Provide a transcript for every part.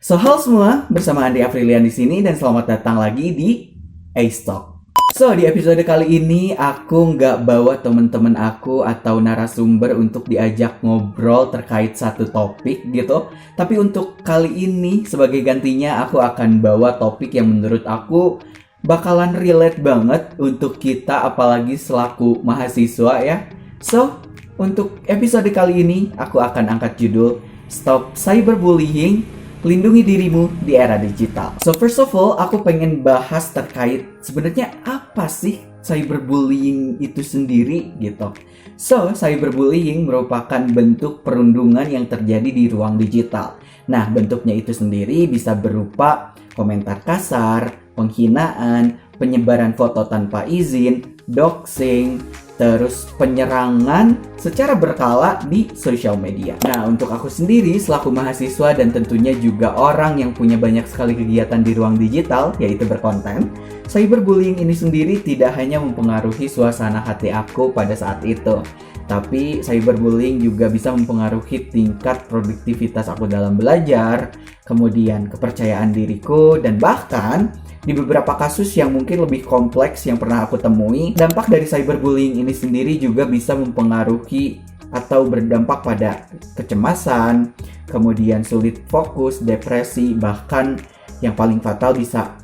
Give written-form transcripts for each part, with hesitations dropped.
Halo semua, bersama Andi Afrilian di sini dan selamat datang lagi di Ace Talk. Di episode kali ini aku nggak bawa temen-temen aku atau narasumber untuk diajak ngobrol terkait satu topik gitu. Tapi untuk kali ini sebagai gantinya aku akan bawa topik yang menurut aku bakalan relate banget untuk kita apalagi selaku mahasiswa ya. Untuk episode kali ini aku akan angkat judul Stop Cyberbullying, lindungi dirimu di era digital. First of all, aku pengen bahas terkait sebenarnya apa sih cyberbullying itu sendiri gitu. Cyberbullying merupakan bentuk perundungan yang terjadi di ruang digital. Nah, bentuknya itu sendiri bisa berupa komentar kasar, penghinaan, penyebaran foto tanpa izin, doxing, terus penyerangan secara berkala di sosial media. Nah, untuk aku sendiri selaku mahasiswa dan tentunya juga orang yang punya banyak sekali kegiatan di ruang digital, yaitu berkonten, cyberbullying ini sendiri tidak hanya mempengaruhi suasana hati aku pada saat itu, tapi cyberbullying juga bisa mempengaruhi tingkat produktivitas aku dalam belajar, kemudian kepercayaan diriku, dan bahkan di beberapa kasus yang mungkin lebih kompleks yang pernah aku temui, dampak dari cyberbullying ini sendiri juga bisa mempengaruhi atau berdampak pada kecemasan, kemudian sulit fokus, depresi, bahkan yang paling fatal bisa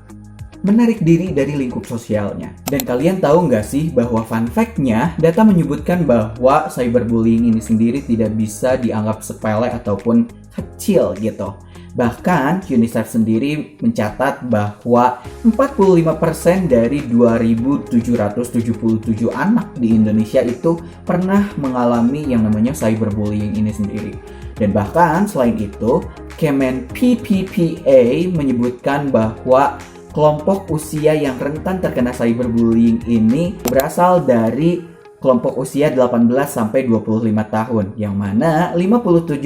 menarik diri dari lingkup sosialnya. Dan kalian tahu nggak sih bahwa fun fact-nya, data menyebutkan bahwa cyberbullying ini sendiri tidak bisa dianggap sepele ataupun kecil gitu. Bahkan UNICEF sendiri mencatat bahwa 45% dari 2.777 anak di Indonesia itu pernah mengalami yang namanya cyberbullying ini sendiri. Dan bahkan selain itu, Kemen PPPA menyebutkan bahwa kelompok usia yang rentan terkena cyberbullying ini berasal dari kelompok usia 18 sampai 25 tahun, yang mana 57%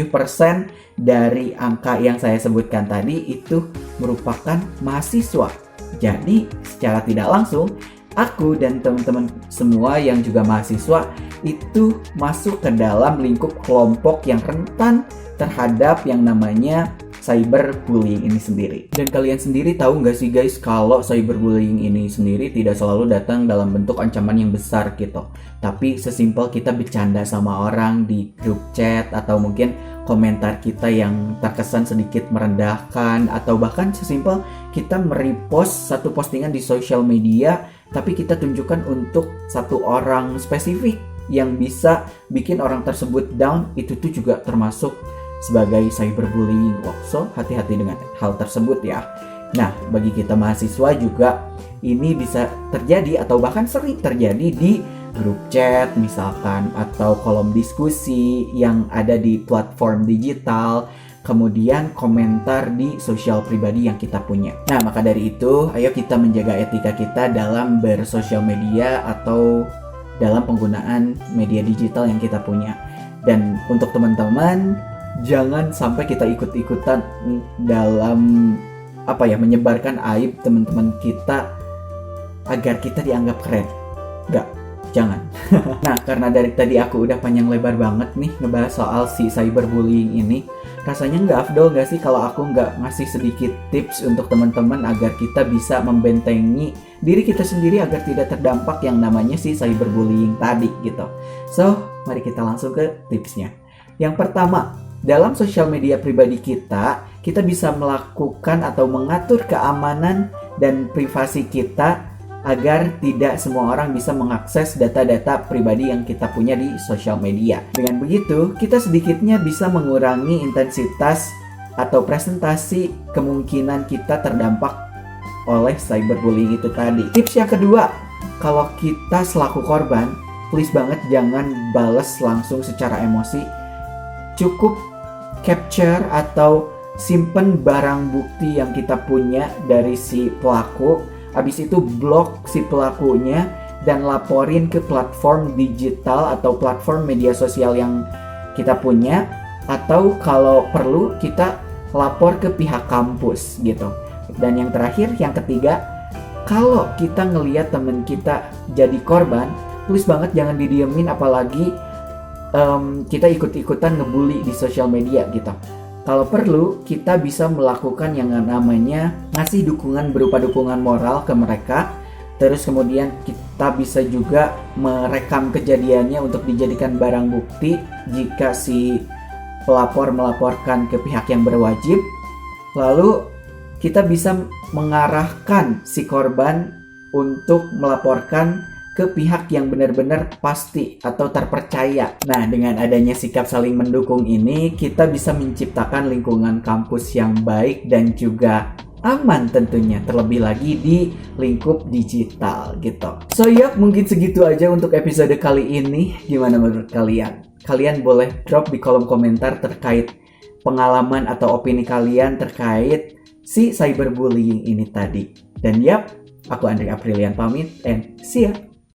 dari angka yang saya sebutkan tadi itu merupakan mahasiswa. Jadi, secara tidak langsung, aku dan teman-teman semua yang juga mahasiswa itu masuk ke dalam lingkup kelompok yang rentan terhadap yang namanya cyberbullying ini sendiri. Dan kalian sendiri tahu nggak sih guys, kalau cyberbullying ini sendiri tidak selalu datang dalam bentuk ancaman yang besar gitu. Tapi sesimpel kita bercanda sama orang di grup chat, atau mungkin komentar kita yang terkesan sedikit merendahkan, atau bahkan sesimpel kita merepost satu postingan di sosial media, tapi kita tunjukkan untuk satu orang spesifik yang bisa bikin orang tersebut down, itu tuh juga termasuk sebagai cyberbullying. Hati-hati dengan hal tersebut ya. Nah, bagi kita mahasiswa juga ini bisa terjadi atau bahkan sering terjadi di grup chat misalkan, atau kolom diskusi yang ada di platform digital, kemudian komentar di sosial pribadi yang kita punya. Nah, maka dari itu, ayo kita menjaga etika kita dalam bersosial media atau dalam penggunaan media digital yang kita punya. Dan untuk teman-teman, jangan sampai kita ikut-ikutan dalam menyebarkan aib teman-teman kita agar kita dianggap keren. Jangan. Nah, karena dari tadi aku udah panjang lebar banget nih ngebahas soal si cyberbullying ini, rasanya nggak afdol nggak sih kalau aku nggak ngasih sedikit tips untuk teman-teman agar kita bisa membentengi diri kita sendiri agar tidak terdampak yang namanya si cyberbullying tadi gitu. Mari kita langsung ke tipsnya. Yang pertama, dalam sosial media pribadi kita bisa melakukan atau mengatur keamanan dan privasi kita agar tidak semua orang bisa mengakses data-data pribadi yang kita punya di sosial media. Dengan begitu, kita sedikitnya bisa mengurangi intensitas atau presentasi kemungkinan kita terdampak oleh cyberbullying itu tadi. Tips yang kedua, kalau kita selaku korban, please banget jangan balas langsung secara emosi. Cukup capture atau simpen barang bukti yang kita punya dari si pelaku, habis itu blok si pelakunya dan laporin ke platform digital atau platform media sosial yang kita punya, atau kalau perlu kita lapor ke pihak kampus gitu. Dan yang terakhir, yang ketiga, kalau kita ngelihat temen kita jadi korban, please banget jangan didiemin, apalagi kita ikut-ikutan ngebully di sosial media gitu. Kalau perlu, kita bisa melakukan yang namanya ngasih dukungan berupa dukungan moral ke mereka. Terus kemudian kita bisa juga merekam kejadiannya untuk dijadikan barang bukti jika si pelapor melaporkan ke pihak yang berwajib. Lalu kita bisa mengarahkan si korban untuk melaporkan ke pihak yang benar-benar pasti atau terpercaya. Nah, dengan adanya sikap saling mendukung ini, kita bisa menciptakan lingkungan kampus yang baik dan juga aman tentunya, terlebih lagi di lingkup digital gitu. So yup, mungkin segitu aja untuk episode kali ini. Gimana menurut kalian? Kalian boleh drop di kolom komentar terkait pengalaman atau opini kalian terkait si cyberbullying ini tadi. Dan yup, aku Andre Aprilian pamit and see ya.